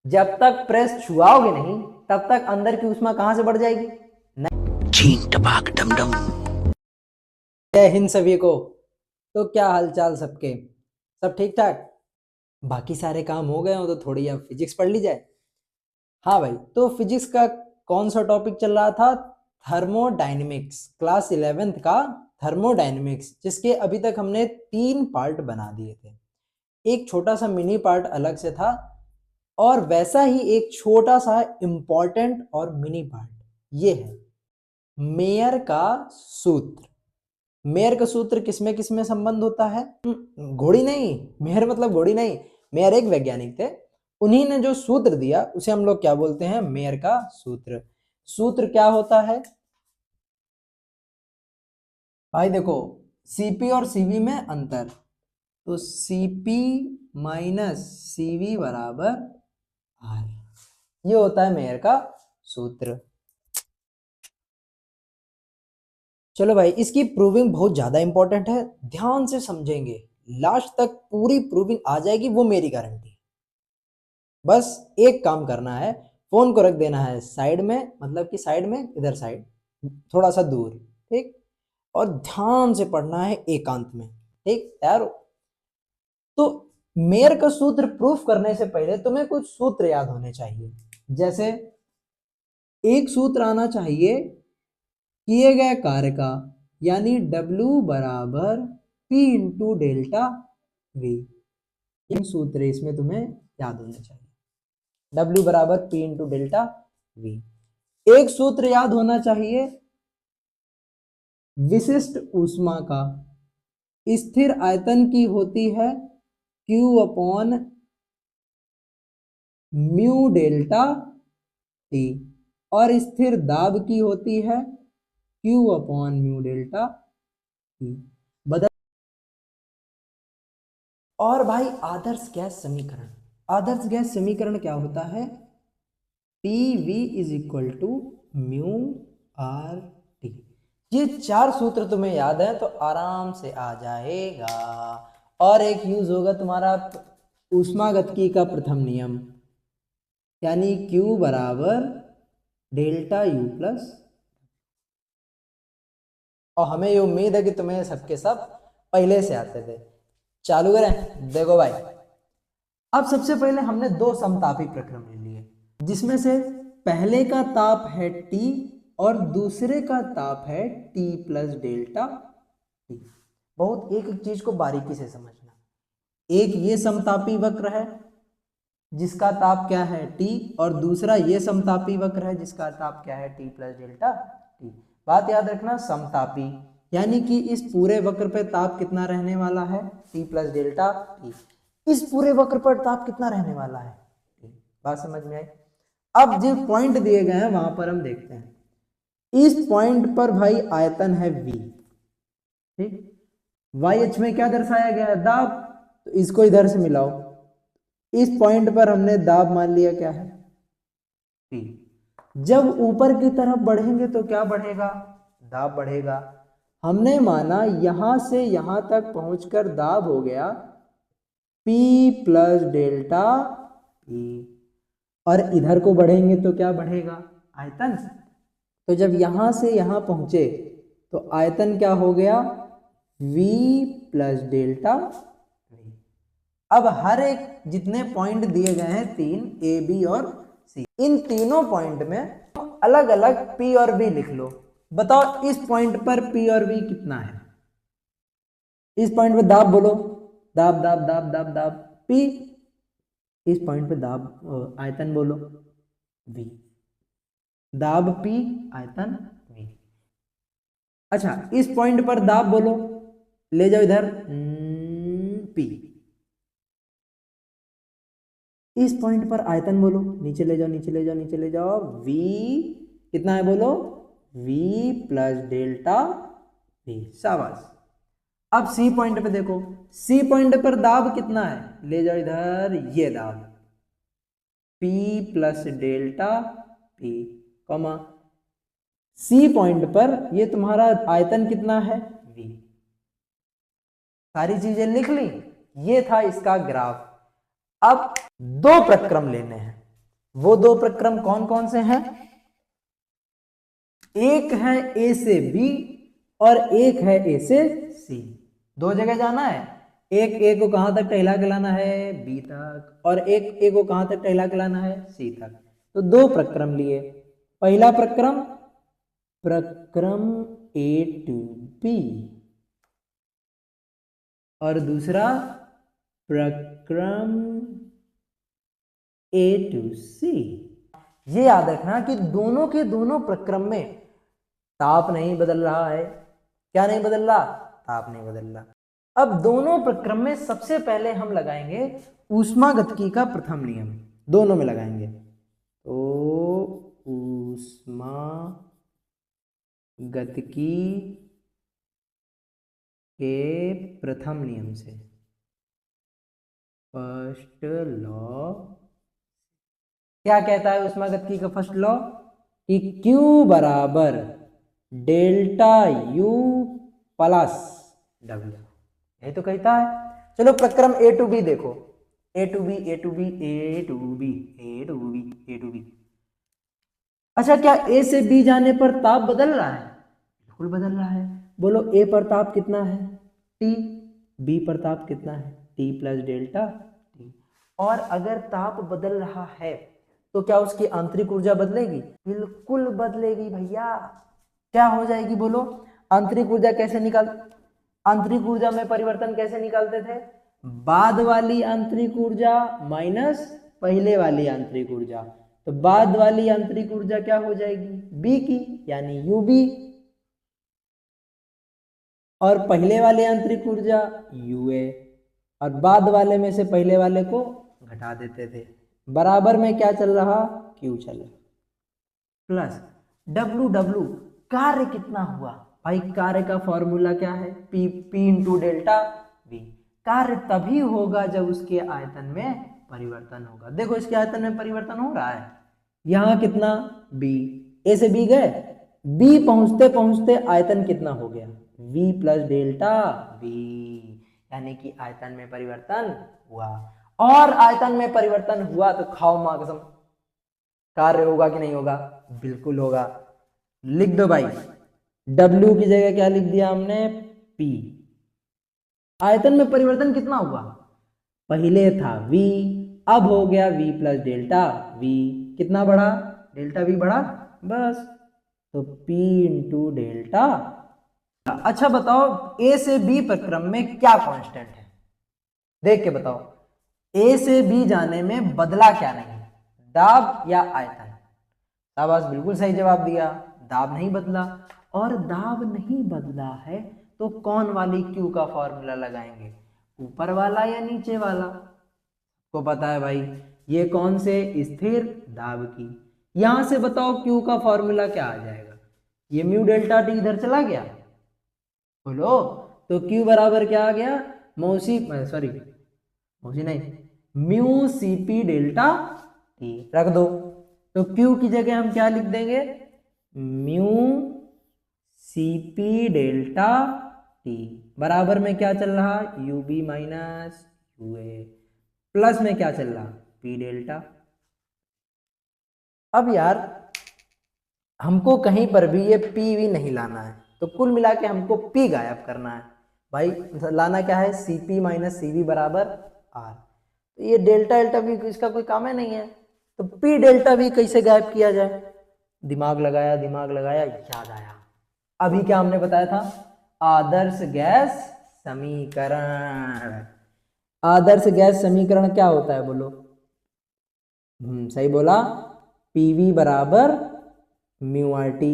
जब तक प्रेस छुआओगे नहीं तब तक अंदर की ऊष्मा कहां से बढ़ जाएगी? छीन टपाक डमडम। जय हिंद सभी को। तो क्या हालचाल सबके, सब ठीक ठाक? बाकी सारे काम हो गए हो तो थोड़ी अब फिजिक्स पढ़ ली जाए। हाँ भाई, तो फिजिक्स का कौन सा टॉपिक चल रहा था? थर्मोडायनेमिक्स, क्लास 11th का थर्मोडायनेमिक्स, जिसके अभी तक हमने 3 पार्ट बना दिए थे। एक छोटा सा मिनी पार्ट अलग से था और वैसा ही एक छोटा सा इंपॉर्टेंट और मिनी पार्ट ये है मेयर का सूत्र। मेयर का सूत्र किसमें किसमें संबंध होता है? घोड़ी नहीं, मेयर मतलब घोड़ी नहीं, मेयर एक वैज्ञानिक थे, उन्हीं ने जो सूत्र दिया उसे हम लोग क्या बोलते हैं? मेयर का सूत्र। सूत्र क्या होता है भाई? देखो, सीपी और सीवी में अंतर, तो सीपी माइनस सीवी बराबर आर, ये होता है मेयर का सूत्र। चलो भाई, इसकी प्रूविंग बहुत ज्यादा इंपॉर्टेंट है, ध्यान से समझेंगे, लास्ट तक पूरी प्रूविंग आ जाएगी, वो मेरी गारंटी। बस एक काम करना है, फोन को रख देना है साइड में, मतलब कि साइड में, इधर साइड थोड़ा सा दूर, ठीक, और ध्यान से पढ़ना है एकांत में, ठीक? तैयार हो? तो मेयर का सूत्र प्रूफ करने से पहले तुम्हें कुछ सूत्र याद होने चाहिए। जैसे एक सूत्र आना चाहिए किए गए कार्य का, यानी W बराबर P इंटू डेल्टा V। इन सूत्र इसमें तुम्हें याद होने चाहिए, W बराबर P इंटू डेल्टा V। एक सूत्र याद होना चाहिए विशिष्ट ऊष्मा का, स्थिर आयतन की होती है Q upon mu delta T, और स्थिर दाब की होती है Q upon mu delta T। बदल। और भाई आदर्श गैस समीकरण, आदर्श गैस समीकरण क्या होता है? PV is equal to mu R T. ये 4 सूत्र तुम्हें याद है तो आराम से आ जाएगा। और एक यूज होगा तुम्हारा ऊष्मागतिकी का प्रथम नियम, यानी Q बराबर डेल्टा U प्लस। और हमें ये उम्मीद है कि तुम्हें सबके सब पहले से आते थे। चालू करें? देखो भाई, अब सबसे पहले हमने 2 समतापी प्रक्रम ले लिए, जिसमें से पहले का ताप है T और दूसरे का ताप है T प्लस डेल्टा T। बहुत एक एक चीज को बारीकी से समझना। एक ये समतापी वक्र है जिसका ताप क्या है T, और दूसरा ये समतापी वक्र है जिसका ताप क्या है T प्लस डेल्टा T। बात याद रखना, समतापी यानी कि इस पूरे वक्र पे ताप कितना रहने वाला है? T plus delta T। इस पूरे वक्र पर ताप कितना रहने वाला है? T। बात समझ में आई? अब जो पॉइंट दिए गए हैं वहां पर हम देखते हैं, इस पॉइंट पर भाई आयतन है V, ठीक, YH में क्या दर्शाया गया है? दाब। तो इसको इधर से मिलाओ, इस पॉइंट पर हमने दाब मान लिया क्या है? T। जब ऊपर की तरफ बढ़ेंगे तो क्या बढ़ेगा? दाब बढ़ेगा। हमने माना यहां से यहां तक पहुंचकर दाब हो गया P प्लस डेल्टा P, और इधर को बढ़ेंगे तो क्या बढ़ेगा? आयतन। तो जब यहां से यहां पहुंचे तो आयतन क्या हो गया? V plus delta V। अब हर एक जितने पॉइंट दिए गए हैं 3 A B और C, इन तीनों पॉइंट में अलग अलग P और V लिख लो। बताओ इस पॉइंट पर P और V कितना है? इस पॉइंट पे दाब बोलो, दाब दाब दाब दाब दाब P। इस पॉइंट पे दाब आयतन बोलो V, दाब P, आयतन V। अच्छा, इस पॉइंट पर दाब बोलो, ले जाओ इधर P। इस पॉइंट पर आयतन बोलो, नीचे ले जाओ नीचे ले जाओ नीचे ले जाओ, V कितना है बोलो? V plus delta V। शाबाश। अब C पॉइंट पे देखो, C पॉइंट पर दाब कितना है? ले जाओ इधर, ये दाब P plus delta P, comma C point पर ये तुम्हारा आयतन कितना है? V। सारी चीजें लिख ली, ये था इसका ग्राफ। अब 2 प्रक्रम लेने हैं, वो दो प्रक्रम कौन कौन से हैं? एक है ए से बी और एक है ए से सी। दो जगह जाना है, एक ए को कहां तक टहला के लाना है? बी तक, और एक ए को कहां तक टहला के लाना है? सी तक। तो दो प्रक्रम लिए। पहला प्रक्रम, प्रक्रम ए टू बी, और दूसरा प्रक्रम ए टू सी। ये याद रखना कि दोनों के दोनों प्रक्रम में ताप नहीं बदल रहा है। क्या नहीं बदल रहा? ताप नहीं बदल रहा। अब दोनों प्रक्रम में सबसे पहले हम लगाएंगे ऊष्मागतिकी का प्रथम नियम, दोनों में लगाएंगे। तो ऊष्मागतिकी के प्रथम नियम से, फर्स्ट लॉ, क्या कहता है ऊष्मागतिकी का फर्स्ट लॉ? कि Q बराबर डेल्टा U प्लस W, यही तो कहता है। चलो प्रक्रम ए टू बी देखो, A to B, A to B, A to B, A to B, A to B. अच्छा, क्या ए से बी जाने पर ताप बदल रहा है? बिल्कुल बदल रहा है। बोलो ए पर ताप कितना है? T। बी पर ताप कितना है? T plus delta T। और अगर ताप बदल रहा है तो क्या उसकी आंतरिक ऊर्जा बदलेगी? बिल्कुल बदलेगी भैया। क्या हो जाएगी बोलो? आंतरिक ऊर्जा कैसे आंतरिक ऊर्जा में परिवर्तन कैसे निकालते थे? बाद वाली आंतरिक ऊर्जा माइनस पहले वाली आंतरिक ऊर्जा। तो बाद वाली आंतरिक ऊर्जा क्या हो जाएगी? बी की, यानी यूबी, और पहले वाले आंतरिक ऊर्जा यूए, और बाद वाले में से पहले वाले को घटा देते थे। बराबर में क्या चल रहा? क्यू चल रहा, प्लस डब्लू। डब्लू कार्य कितना हुआ भाई? कार्य का फॉर्मूला क्या है? P into delta we. कार्य तभी होगा जब उसके आयतन में परिवर्तन होगा। देखो इसके आयतन में परिवर्तन हो रहा है। यहां कितना? बी। ए से बी गए, बी पहुंचते पहुंचते आयतन कितना हो गया? वी प्लस डेल्टा वी, यानी कि आयतन में परिवर्तन हुआ। और आयतन में परिवर्तन हुआ तो खाओ मां कसम, कार्य होगा कि नहीं होगा? बिल्कुल होगा। लिख दो भाई, W की जगह क्या लिख दिया हमने? P। आयतन में परिवर्तन कितना हुआ? पहले था V, अब हो गया V प्लस डेल्टा V। कितना बढ़ा? डेल्टा V बढ़ा, बस। तो P इंटू डेल्टा। अच्छा बताओ, A से B प्रक्रम में क्या कांस्टेंट है? देख के बताओ। A से B जाने में बदला क्या नहीं? दाब या आयतन? शाबाश, बिल्कुल सही जवाब दिया। दाब नहीं बदला, और दाब नहीं बदला है तो कौन वाली Q का फॉर्मूला लगाएंगे? ऊपर वाला या नीचे वाला? को पता है भाई, ये कौन से? स्थिर दाब की। यहां से बताओ Q का फॉर्मूला क्या आ जाएगा? ये म्यू डेल्टा टी इधर चला गया, बोलो। तो Q बराबर क्या आ गया? मौसी नहीं, म्यू सीपी डेल्टा टी। रख दो। तो Q की जगह हम क्या लिख देंगे? म्यू सीपी डेल्टा टी बराबर में क्या चल रहा? यूबी माइनस यूए, प्लस में क्या चल रहा? P delta. अब यार हमको कहीं पर भी ये पी भी नहीं लाना है, तो कुल मिला के हमको पी गायब करना है भाई। लाना क्या है? सीपी माइनस सीवी बराबर आर। तो ये डेल्टा डेल्टा भी इसका कोई काम है नहीं है, तो पी डेल्टा भी कैसे गायब किया जाए? दिमाग लगाया, याद आया। अभी क्या हमने बताया था? आदर्श गैस समीकरण। आदर्श गैस समीकरण क्या होता है बोलो? सही बोला, पीवी बराबर म्यू आर टी।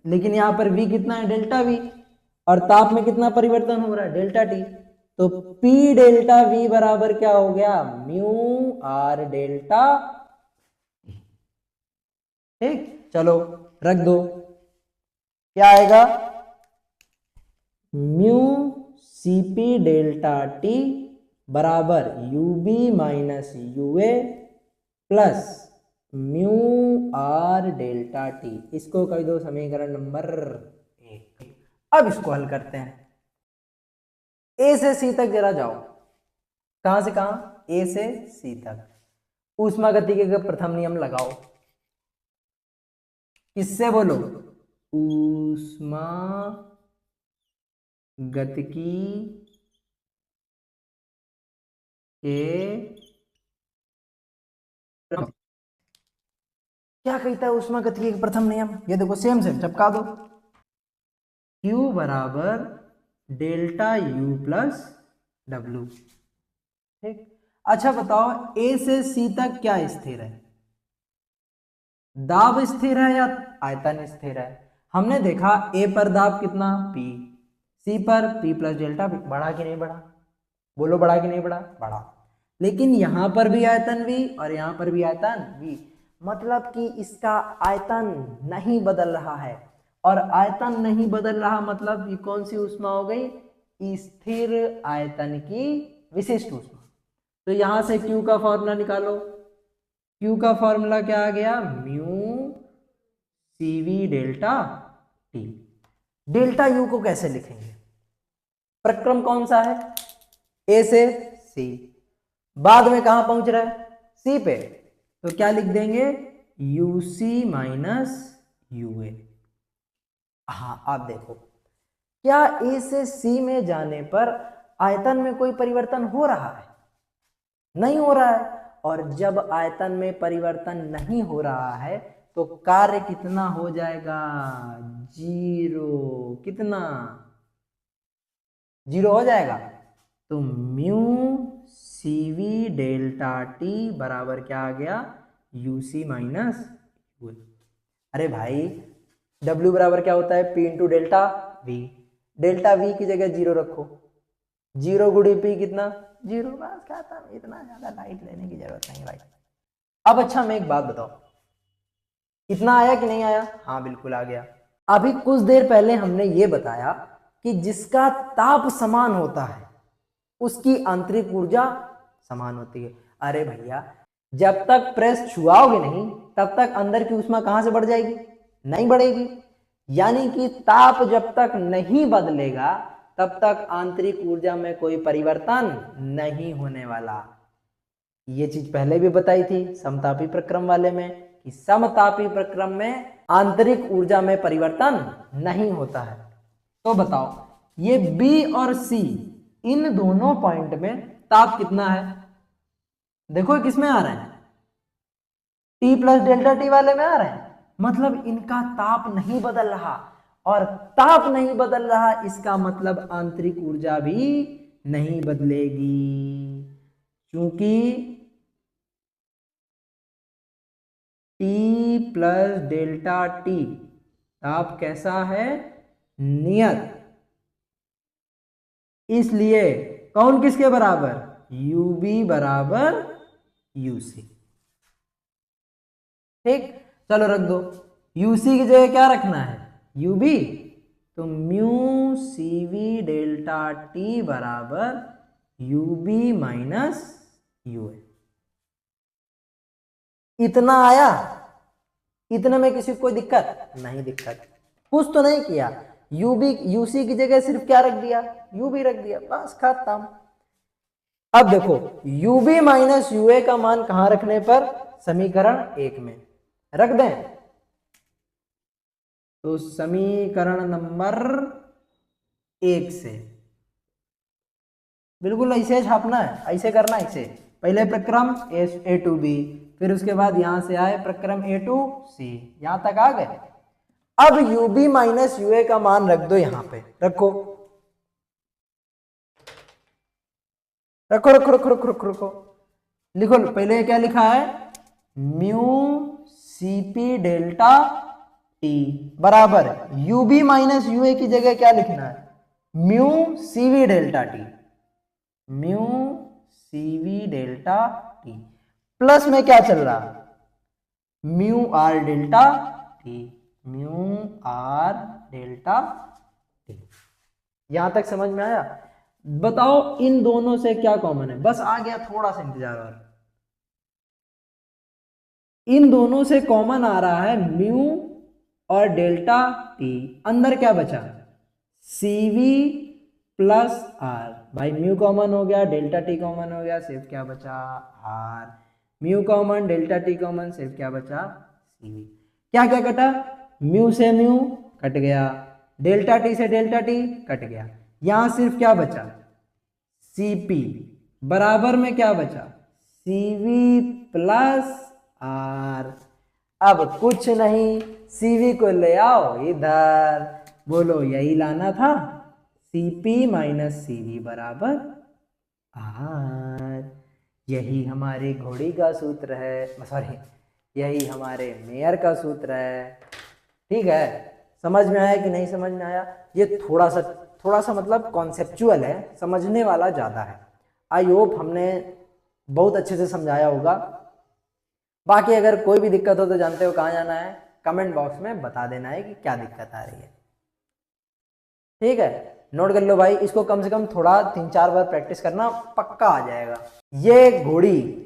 लेकिन यहां पर V कितना है? Delta V। और ताप में कितना परिवर्तन हो रहा है? Delta T। तो P डेल्टा V बराबर क्या हो गया? Mu R delta. ठीक, चलो रख दो। क्या आएगा? म्यू सीपी डेल्टा टी बराबर UB minus UA plus mu R delta T. इसको कह दो समीकरण नंबर 1। अब इसको हल करते हैं। ए से सी तक जरा जाओ, कहां से कहां, ए से सी तक, ऊष्मागतिकी का प्रथम नियम लगाओ, किससे बोलो, ऊष्मा गतिकी के क्या कहता है ऊष्मागतिकी का प्रथम नियम, ये देखो सेम सेम चपका दो, Q बराबर डेल्टा U प्लस डब्ल्यू। ठीक, अच्छा बताओ ए से सी तक क्या स्थिर है, दाब स्थिर है या आयतन स्थिर है। हमने देखा ए पर दाब कितना P, सी पर P प्लस डेल्टा P, बढ़ा कि नहीं बढ़ा, बोलो बढ़ा कि नहीं बढ़ा, बढ़ा। लेकिन यहां पर भी आयतन V और यहां पर भी आयतन V, मतलब कि इसका आयतन नहीं बदल रहा है, और आयतन नहीं बदल रहा मतलब ये कौन सी ऊष्मा हो गई, स्थिर आयतन की विशिष्ट ऊष्मा। तो यहां से Q का फॉर्मूला निकालो, Q का फॉर्मूला क्या आ गया, mu CV delta T। Delta U को कैसे लिखेंगे, प्रक्रम कौन सा है, ए से सी, बाद में कहां पहुंच रहा है, सी पे, तो क्या लिख देंगे, UC माइनस UA। हाँ आप देखो, क्या ए से सी में जाने पर आयतन में कोई परिवर्तन हो रहा है, नहीं हो रहा है, और जब आयतन में परिवर्तन नहीं हो रहा है तो कार्य कितना हो जाएगा, जीरो, कितना, जीरो हो जाएगा। तो म्यू CV डेल्टा T बराबर क्या आ गया, UC माइनस U। अरे भाई W बराबर क्या होता है, P into delta V, delta V की जगह जीरो रखो, जीरो गुड़ी P कितना, जीरो, बस खत्म, इतना ज्यादा लाइट लेने की जरूरत नहीं भाई। अब अच्छा मैं एक बात बताओ, इतना आया कि नहीं आया, हाँ बिल्कुल आ गया। अभी कुछ देर पहले हमने ये बताया कि जिसका ताप समान होता है उसकी आंतरिक ऊर्जा समान होती है। अरे भैया जब तक प्रेस छुआओगे नहीं तब तक अंदर की ऊष्मा कहां से बढ़ जाएगी, नहीं बढ़ेगी, यानी कि ताप जब तक नहीं बदलेगा तब तक आंतरिक ऊर्जा में कोई परिवर्तन नहीं होने वाला। ये चीज पहले भी बताई थी समतापी प्रक्रम वाले में कि समतापी प्रक्रम में आंतरिक ऊर्जा में परिवर्तन नहीं होता है। तो बताओ ये B और C इन दोनों पॉइंट में ताप कितना है, देखो किसमें आ रहा है, T प्लस डेल्टा T वाले में आ रहा है, मतलब इनका ताप नहीं बदल रहा, और ताप नहीं बदल रहा इसका मतलब आंतरिक ऊर्जा भी नहीं बदलेगी, क्योंकि T प्लस डेल्टा T ताप कैसा है, नियत, इसलिए कौन किसके बराबर, UB बराबर UC। ठीक, चलो रख दो, UC की जगह क्या रखना है, UB, तो म्यू CV डेल्टा T बराबर UB माइनस UA। इतना आया, इतने में किसी को कोई दिक्कत नहीं, दिक्कत कुछ तो नहीं किया, UC की जगह सिर्फ क्या रख दिया, UB रख दिया, बस खत्म। अब देखो UB माइनस UA का मान कहां रखने पर, समीकरण 1 में रख दें, तो समीकरण नंबर 1 से बिल्कुल ऐसे छापना है, ऐसे करना है, ऐसे पहले प्रक्रम A टू B, फिर उसके बाद यहां से आए प्रक्रम A टू C, यहां तक आ गए। अब UB माइनस UA का मान रख दो, यहां पे रखो रखो रखो रखो रखो रखो रखो, लिखो पहले क्या लिखा है, म्यू CP डेल्टा T बराबर UB माइनस UA की जगह क्या लिखना है, mu CV delta T, mu CV delta T plus में क्या चल रहा, mu R delta T, mu R delta T। यहां तक समझ में आया, बताओ इन दोनों से क्या कॉमन है, बस आ गया, थोड़ा सा इंतजार और, इन दोनों से कॉमन आ रहा है म्यू और डेल्टा T, अंदर क्या बचा, CV प्लस आर। भाई म्यू कॉमन हो गया, डेल्टा टी कॉमन हो गया, सिर्फ क्या बचा R. Mu common, delta T common, सिर्फ क्या बचा सी। क्या क्या कटा, म्यू से म्यू कट गया, डेल्टा टी से डेल्टा टी कट गया, यहां सिर्फ क्या बचा सीपी, बराबर में क्या बचा सीवी प्लस आर। अब कुछ नहीं, सीवी को ले आओ इधर, बोलो यही लाना था, सीपी माइनस सीवी बराबर आर। यही हमारी घोड़ी का सूत्र है, सॉरी यही हमारे मेयर का सूत्र है। ठीक है, समझ में आया कि नहीं समझ में आया? ये थोड़ा सा मतलब कॉन्सेप्चुअल है, समझने वाला ज़्यादा है। आई होप हमने बहुत अच्छे से समझाया होगा। बाकी अगर कोई भी दिक्कत हो तो जानते हो कहाँ जाना है, कमेंट बॉक्स में बता देना है कि क्या दिक्कत आ रही है। ठीक है, नोट कर लो भाई, इसको कम से कम थोड़ा 3-4 बार प्रैक्टिस करना, पक्का आ जाएगा। ये घोड़ी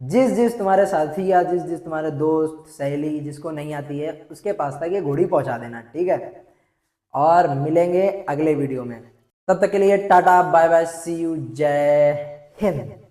जिस तुम्हारे साथी या जिस तुम्हारे दोस्त सहेली जिसको नहीं आती है उसके पास तक ये घोड़ी पहुंचा देना। ठीक है, और मिलेंगे अगले वीडियो में, तब तक के लिए tata bye bye, see you, जय हिंद।